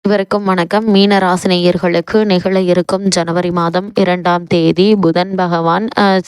இவருக்கும் வணக்கம். மீன ராசினியர்களுக்கு நிகழ இருக்கும் ஜனவரி மாதம் 2ஆம் தேதி புதன் பகவான்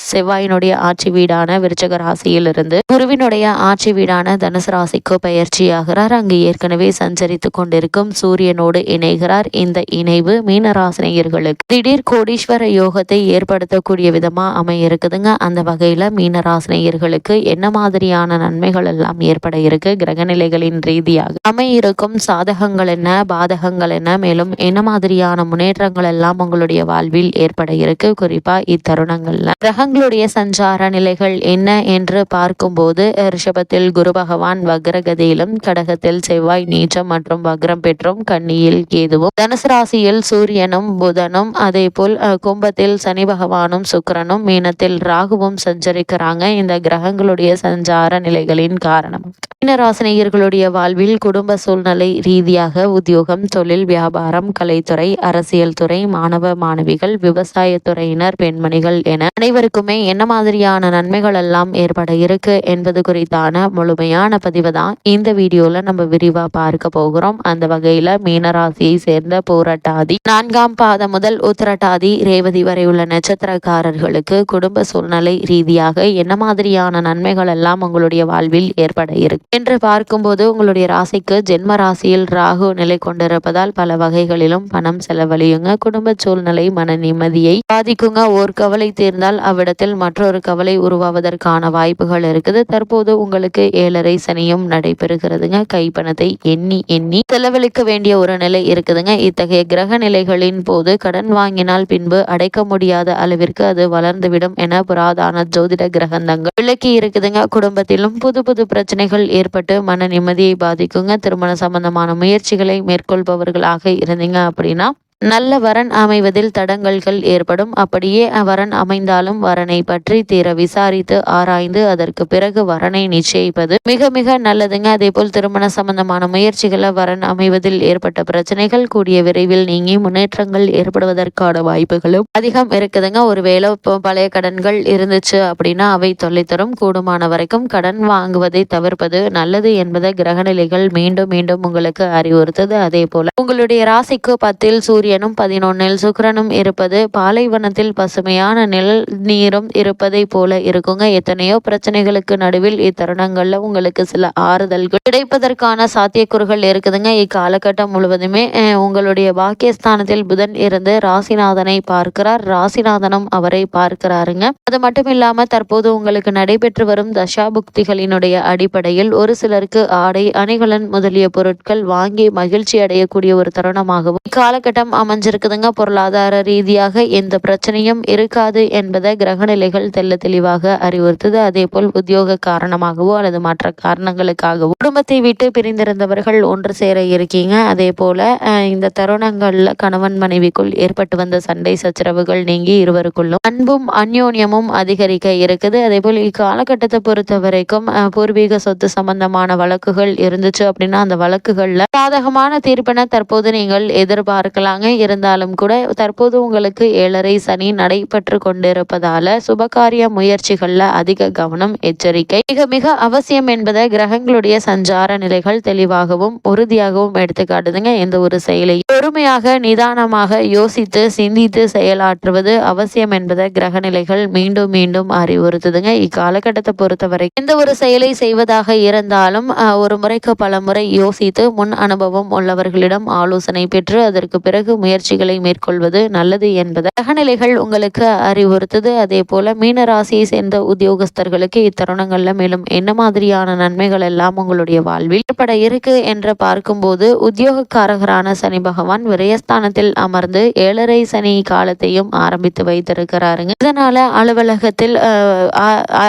செவ்வாயினுடைய ஆட்சி வீடான விருச்சக ராசியிலிருந்து குருவினுடைய ஆட்சி வீடான தனுசு ராசிக்கு பயிற்சியாகிறார். அங்கு ஏற்கனவே சஞ்சரித்து கொண்டிருக்கும் சூரியனோடு இணைகிறார். இந்த இணைவு மீன ராசினியர்களுக்கு திடீர் கோடீஸ்வர யோகத்தை ஏற்படுத்தக்கூடிய விதமா அமைய இருக்குதுங்க. அந்த வகையில மீன ராசினியர்களுக்கு என்ன மாதிரியான நன்மைகள் எல்லாம் ஏற்பட இருக்கு, கிரகநிலைகளின் ரீதியாக அமையிருக்கும் சாதகங்கள் என்ன, பாதகங்கள் என்ன, மேலும் என்ன மாதிரியான முன்னேற்றங்கள் எல்லாம் உங்களுடைய வாழ்வில் ஏற்பட இருக்கு, குறிப்பா இத்தருணங்கள்ல கிரகங்களுடைய சஞ்சார நிலைகள் என்ன என்று பார்க்கும்போது ரிஷபத்தில் குரு பகவான் வக்ரகதியிலும், கடகத்தில் செவ்வாய் நீச்சம் மற்றும் வக்ரம் பெற்றும், கன்னியில் கேதுவும், தனுசு ராசியில் சூரியனும் புதனும், அதே போல் கும்பத்தில் சனி பகவானும் சுக்கிரனும், மீனத்தில் ராகுவும் சஞ்சரிக்கிறாங்க. இந்த கிரகங்களுடைய சஞ்சார நிலைகளின் காரணம் மீனராசினியர்களுடைய வாழ்வில் குடும்ப சூழ்நிலை ரீதியாக உத்தியோகம், தொழில், வியாபாரம், கலைத்துறை, அரசியல் துறை, மாணவ மாணவிகள், விவசாயத்துறையினர், பெண்மணிகள் என அனைவருக்குமே என்ன மாதிரியான நன்மைகள் எல்லாம் ஏற்பட இருக்கு என்பது குறித்தான முழுமையான பதிவு தான் இந்த வீடியோல நம்ம விரிவா பார்க்க போகிறோம். அந்த வகையில மீனராசியை சேர்ந்த பூரட்டாதி 4ஆம் பாதம் முதல் உத்திரட்டாதி ரேவதி வரை உள்ள நட்சத்திரக்காரர்களுக்கு குடும்ப சூழ்நிலை ரீதியாக என்ன மாதிரியான நன்மைகள் எல்லாம் உங்களுடைய வாழ்வில் ஏற்பட இருக்கு என்று பார்க்கும்போது, உங்களுடைய ராசிக்கு ஜென்ம ராசியில் ராகு நிலை கொண்டிருப்பதால் பல வகைகளிலும் பணம் செலவழியுங்க. குடும்ப சூழ்நிலை மன நிம்மதியை பாதிக்குங்க. ஓர் கவலை தீர்ந்தால் அவ்விடத்தில் மற்றொரு கவலை உருவாவதற்கான வாய்ப்புகள் இருக்குது. தற்போது உங்களுக்கு 7.5 சனியும் நடைபெறுகிறதுங்க. கைப்பணத்தை எண்ணி எண்ணி செலவழிக்க வேண்டிய ஒரு நிலை இருக்குதுங்க. இத்தகைய கிரக நிலைகளின் போது கடன் வாங்கினால் பின்பு அடைக்க முடியாத அளவிற்கு அது வளர்ந்துவிடும் என புராதான ஜோதிட கிரகந்தங்கள் விளக்கி இருக்குதுங்க. குடும்பத்திலும் புது புது பிரச்சனைகள் ஏற்பட்டு மன நிம்மதியை பாதிக்குங்க. திருமண சம்பந்தமான முயற்சிகளை மேற்கொள்பவர்களாக இருந்தீங்க அப்படின்னா நல்ல வரன் அமைவதில் தடங்கல்கள் ஏற்படும். அப்படியே வரன் அமைந்தாலும் வரனை பற்றி தீர விசாரித்து ஆராய்ந்து அதற்கு பிறகு வரனை நிச்சயிப்பது மிக மிக நல்லதுங்க. அதே போல் திருமண சம்பந்தமான முயற்சிகளை வரன் அமைவதில் ஏற்பட்ட பிரச்சனைகள் கூடிய விரைவில் நீங்கி முன்னேற்றங்கள் ஏற்படுவதற்கான வாய்ப்புகளும் அதிகம் இருக்குதுங்க. ஒருவேளை பழைய கடன்கள் இருந்துச்சு அப்படின்னா அவை தொல்லை தரும். கூடுமான வரைக்கும் கடன் வாங்குவதை தவிர்ப்பது நல்லது என்பதை கிரகநிலைகள் மீண்டும் மீண்டும் உங்களுக்கு அறிவுறுத்தது. அதே போல உங்களுடைய ராசிக்கு 10ல் சூரியனும் 11ல் சுக்கிரனும் இருப்பது பாலைவனத்தில் பசுமையான நிழல் நீரும் இருப்பதை போல இருக்குங்க. எத்தனையோ பிரச்சனைகளுக்கு நடுவில் இத்தருணங்கள்ல உங்களுக்கு சில ஆறுதல்கள் கிடைப்பதற்கான சாத்தியக்கூறுகள் இருக்குதுங்க. இக்காலகட்டம் முழுவதுமே உங்களுடைய பாக்கியஸ்தானத்தில் புதன் இருந்து ராசிநாதனை பார்க்கிறார். ராசிநாதனும் அவரை பார்க்கிறாருங்க. அது மட்டும் இல்லாம தற்போது உங்களுக்கு நடைபெற்று வரும் தசாபுக்திகளினுடைய அடிப்படையில் ஒரு சிலருக்கு ஆடை, அணிகலன் முதலிய பொருட்கள் வாங்கி மகிழ்ச்சி அடையக்கூடிய ஒரு தருணமாகவும் இக்காலகட்டம் அமைஞ்சிருக்குதுங்க. பொருளாதார ரீதியாக எந்த பிரச்சனையும் இருக்காது என்பதை கிரகநிலைகள் தெல்ல தெளிவாக அறிவுறுத்துது. அதே போல் உத்தியோக காரணமாகவோ அல்லது மற்ற காரணங்களுக்காகவோ குடும்பத்தை விட்டு பிரிந்திருந்தவர்கள் ஒன்று சேர இருக்கீங்க. அதே போல இந்த தருணங்கள்ல கணவன் மனைவிக்குள் ஏற்பட்டு வந்த சண்டை சச்சரவுகள் நீங்கி இருவருக்குள்ளும் அன்பும் அந்யோன்யமும் அதிகரிக்க இருக்குது. அதே போல் இக்காலகட்டத்தை பொறுத்த வரைக்கும் பூர்வீக சொத்து சம்பந்தமான வழக்குகள் இருந்துச்சு அப்படின்னா அந்த வழக்குகள்ல சாதகமான தீர்ப்பினை தற்போது நீங்கள் எதிர்பார்க்கலாங்க. இருந்தாலும் கூட தற்போது உங்களுக்கு 7.5 சனி நடைபெற்று கொண்டிருப்பதால சுபகாரிய முயற்சிகள்ல அதிக கவனம், எச்சரிக்கை மிக மிக அவசியம் என்பதை கிரகங்களுடைய சஞ்சார நிலைகள் தெளிவாகவும் உறுதியாகவும் எடுத்துக்காட்டுதுங்க. எந்த ஒரு செயலை பொறுமையாக நிதானமாக யோசித்து சிந்தித்து செயலாற்றுவது அவசியம் என்பதை கிரகநிலைகள் மீண்டும் மீண்டும் அறிவுறுத்துதுங்க. இக்காலகட்டத்தை பொறுத்தவரை எந்த ஒரு செயலை செய்வதாக இருந்தாலும் ஒரு முறைக்கு பல முறை யோசித்து முன் அனுபவம் உள்ளவர்களிடம் ஆலோசனை பெற்று அதற்கு பிறகு முயற்சிகளை மேற்கொள்வது நல்லது என்பதை கிரகநிலைகள் உங்களுக்கு அறிவுறுத்துது. அதே போல மீன ராசியை சேர்ந்த உத்தியோகஸ்தர்களுக்கு இத்தருணங்கள்ல மேலும் என்ன மாதிரியான நன்மைகள் எல்லாம் உங்களுடைய வாழ்வில் ஏற்பட இருக்கு என்று பார்க்கும்போது, உத்தியோகக்காரகரான சனி பகவான் விரயஸ்தானத்தில் அமர்ந்து 7.5 சனி காலத்தையும் ஆரம்பித்து வைத்திருக்கிறாருங்க. இதனால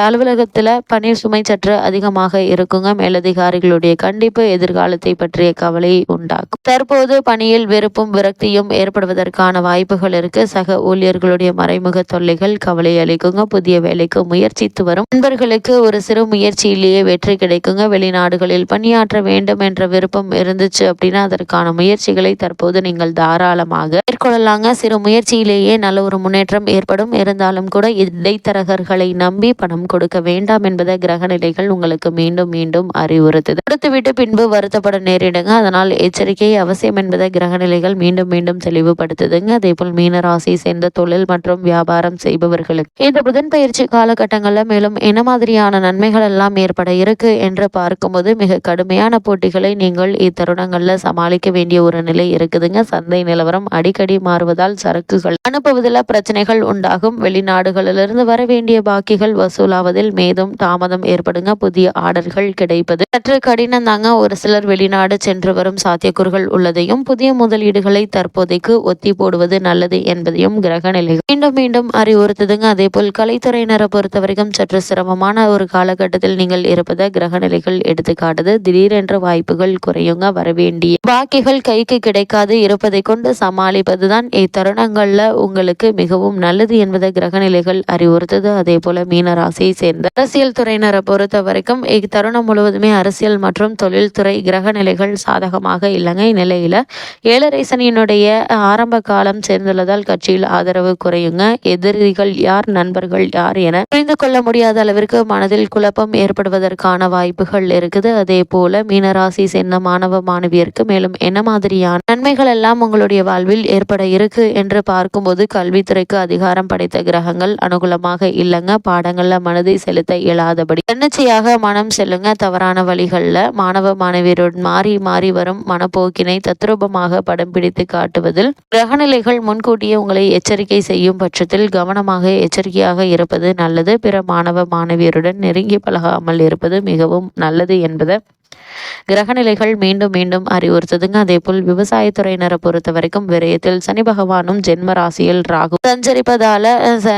அலுவலகத்துல பணி சுமை சற்று அதிகமாக இருக்குங்க. மேலதிகாரிகளுடைய கண்டிப்பு எதிர்காலத்தை பற்றிய கவலை உண்டாக்கும். தற்போது பணியில் வெறுப்பும் விரக்தியும் நெருக்கடியும் ஏற்படுவதற்கான வாய்ப்புகள் இருக்கு. சக ஊழியர்களுடைய மறைமுக தொல்லைகள் கவலை அளிக்குங்க. புதிய வேலைக்கு முயற்சித்து வரும் நண்பர்களுக்கு ஒரு சிறு முயற்சியிலேயே வெற்றி கிடைக்குங்க. வெளிநாடுகளில் பணியாற்ற வேண்டும் என்ற விருப்பம் இருந்துச்சு அப்படின்னா அதற்கான முயற்சிகளை தற்போது நீங்கள் தாராளமாக மேற்கொள்ளலாங்க. சிறு முயற்சியிலேயே நல்ல ஒரு முன்னேற்றம் ஏற்படும். இருந்தாலும் கூட இடைத்தரகர்களை நம்பி பணம் கொடுக்க வேண்டாம் என்பதை கிரக நிலைகள் உங்களுக்கு மீண்டும் மீண்டும் அறிவுறுத்துது. கொடுத்துவிட்டு பின்பு வருத்தப்பட நேரிடுங்க. அதனால் எச்சரிக்கை அவசியம் என்பதை கிரக நிலைகள் மீண்டும் மீண்டும் தெளிவுபடுத்துதுங்க. அதே போல் மீன ராசியை சேர்ந்த தொழில் மற்றும் வியாபாரம் செய்பவர்களுக்கு இந்த புதன் பயிற்சி காலகட்டங்களில் மேலும் என்ன மாதிரியான நன்மைகள் எல்லாம் ஏற்பட இருக்கு என்று பார்க்கும்போது மிக கடுமையான போட்டிகளை நீங்கள் இத்தருணங்கள்ல சமாளிக்க வேண்டிய ஒரு நிலை இருக்குதுங்க. சந்தை நிலவரம் அடிக்கடி மாறுவதால் சரக்குகள் அனுப்புவதில் பிரச்சனைகள் உண்டாகும். வெளிநாடுகளிலிருந்து வர வேண்டிய பாக்கிகள் வசூலாவதில் மேலும் தாமதம் ஏற்படுங்க. புதிய ஆர்டர்கள் கிடைப்பது சற்று கடினம் தாங்க. ஒரு சிலர் வெளிநாடு சென்று வரும் சாத்தியக்கூறுகள் உள்ளதையும் புதிய முதலீடுகளை தற்போதைக்கு ஒத்தி போடுவது நல்லது என்பதையும் கிரக நிலைகள் மீண்டும் மீண்டும் அறிவுறுத்துதுங்க. அதே போல் கலைத்துறையினரை பொறுத்த வரைக்கும் சற்று சிரமமான ஒரு காலகட்டத்தில் நீங்கள் இருப்பதை கிரக நிலைகள் எடுத்துக்காட்டுது. திடீரென்று வாய்ப்புகள் குறையுங்க. வரவேண்டிய பாக்கிகள் கைக்கு கிடைக்காது இருப்பதை கொண்டு சமாளிப்பதுதான் இத்தருணங்கள்ல உங்களுக்கு மிகவும் நல்லது என்பதை கிரக நிலைகள் அறிவுறுத்துது. அதே போல மீன ராசியை சேர்ந்த அரசியல் துறையினரை பொறுத்த வரைக்கும் இத்தருணம் முழுவதுமே அரசியல் மற்றும் தொழில்துறை கிரக நிலைகள் சாதகமாக இல்லைங்க. இந்நிலையில 7.5 சனியினுடைய ஆரம்ப காலம் சேர்ந்துள்ளதால் கட்சியில் ஆதரவு குறையுங்க. எதிரிகள் யார் நண்பர்கள் யார் என புரிந்து கொள்ள முடியாத அளவிற்கு மனதில் குழப்பம் ஏற்படுவதற்கான வாய்ப்புகள் இருக்குது. அதே போல மீனராசி சேர்ந்த மாணவ மாணவியருக்கு மேலும் என்ன மாதிரியான நன்மைகள் எல்லாம் உங்களுடைய வாழ்வில் ஏற்பட இருக்கு என்று பார்க்கும்போது கல்வித்துறைக்கு அதிகாரம் படைத்த கிரகங்கள் அனுகூலமாக இல்லைங்க. பாடங்கள்ல மனதை செலுத்த இயலாதபடி தன்னிச்சையாக மனம் செல்லுங்க. தவறான வழிகளில் மாணவ மாணவியருடன் மாறி மாறி வரும் மனப்போக்கினை தத்ரூபமாக படம் பிடித்து காட்டுவதில் கிரகநிலைகள் முன்கூட்டியே உங்களை எச்சரிக்கை செய்யும் பட்சத்தில் கவனமாக எச்சரிக்கையாக இருப்பது நல்லது. பிற மாணவ மாணவியருடன் நெருங்கி பழகாமல் இருப்பது மிகவும் நல்லது என்பதை கிரகநிலைகள் மீண்டும் மீண்டும் அறிவுறுத்துதுங்க. அதே போல் விவசாயத்துறையினரை பொறுத்த வரைக்கும் விரயத்தில் சனி பகவானும் ஜென்ம ராசியில் ராகு சஞ்சரிப்பதால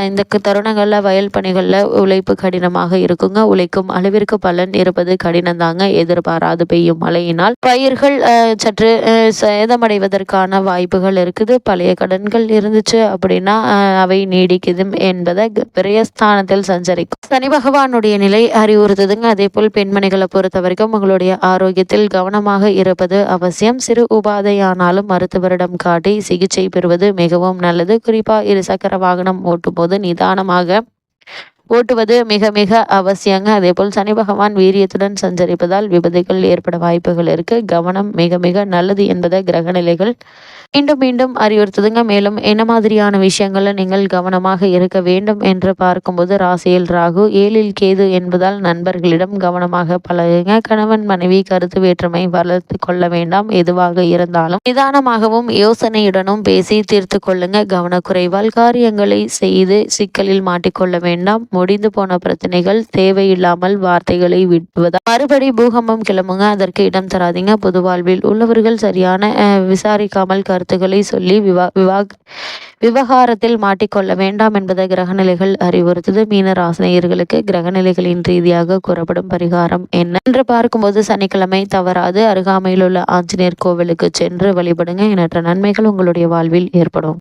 இந்த தருணங்கள்ல வயல் பணிகள்ல உழைப்பு கடினமாக இருக்குங்க. உழைக்கும் அளவிற்கு பலன் இருப்பது கடினம் தாங்க. எதிர்பாராது பெய்யும் மழையினால் பயிர்கள் சற்று சேதமடைவதற்கான வாய்ப்புகள் இருக்குது. பழைய கடன்கள் இருந்துச்சு அப்படின்னா அவை நீடிக்குது என்பதை விரயஸ்தானத்தில் சஞ்சரிக்கும் சனி பகவானுடைய நிலை அறிவுறுத்துதுங்க. அதே போல் பெண்மணிகளை பொறுத்த வரைக்கும் உங்களுடைய ஆரோக்கியத்தில் கவனமாக இருப்பது அவசியம். சிறு உபாதையானாலும் மருத்துவரிடம் காட்டி சிகிச்சை பெறுவது மிகவும் நல்லது. குறிப்பா இருசக்கர வாகனம் ஓட்டும் போது நிதானமாக ஓட்டுவது மிக மிக அவசியங்க. அதே போல் சனி பகவான் வீரியத்துடன் சஞ்சரிப்பதால் விபத்துகள் ஏற்பட வாய்ப்புகள் இருக்கு. கவனம் மிக மிக நல்லது என்பதை கிரக நிலைகள் மீண்டும் மீண்டும் அறிவுறுத்துதுங்க. மேலும் என்ன மாதிரியான விஷயங்கள்ல நீங்கள் கவனமாக இருக்க வேண்டும் என்று பார்க்கும்போது ராசியில் ராகு 7ல் கேது என்பதால் நண்பர்களிடம் கவனமாக பழகுங்க. கணவன் மனைவி கருத்து வேற்றுமை வளர்த்து கொள்ள வேண்டாம். எதுவாக இருந்தாலும் நிதானமாகவும் யோசனையுடனும் பேசி தீர்த்து கொள்ளுங்க. கவனக்குறைவால் காரியங்களை செய்து சிக்கலில் மாட்டிக்கொள்ள வேண்டாம். முடிந்து போன பிரச்சனைகள் தேவையில்லாமல் வார்த்தைகளை விடுவதா மறுபடி பூகம்பம் கிளம்புங்க. அதற்கு இடம் தராதிங்க. பொது வாழ்வில் உள்ளவர்கள் சரியான விசாரிக்காமல் கருத்துக்களை சொல்லி விவகாரத்தில் மாட்டிக்கொள்ள வேண்டாம் என்பதை கிரகநிலைகள் அறிவுறுத்துது. மீன ராசினியர்களுக்கு கிரகநிலைகளின் ரீதியாக கூறப்படும் பரிகாரம் என்ன என்று பார்க்கும்போது சனிக்கிழமை தவறாது அருகாமையில் உள்ள ஆஞ்சநேயர் கோவிலுக்கு சென்று வழிபடுங்க. எண்ணற்ற நன்மைகள் உங்களுடைய வாழ்வில் ஏற்படும்.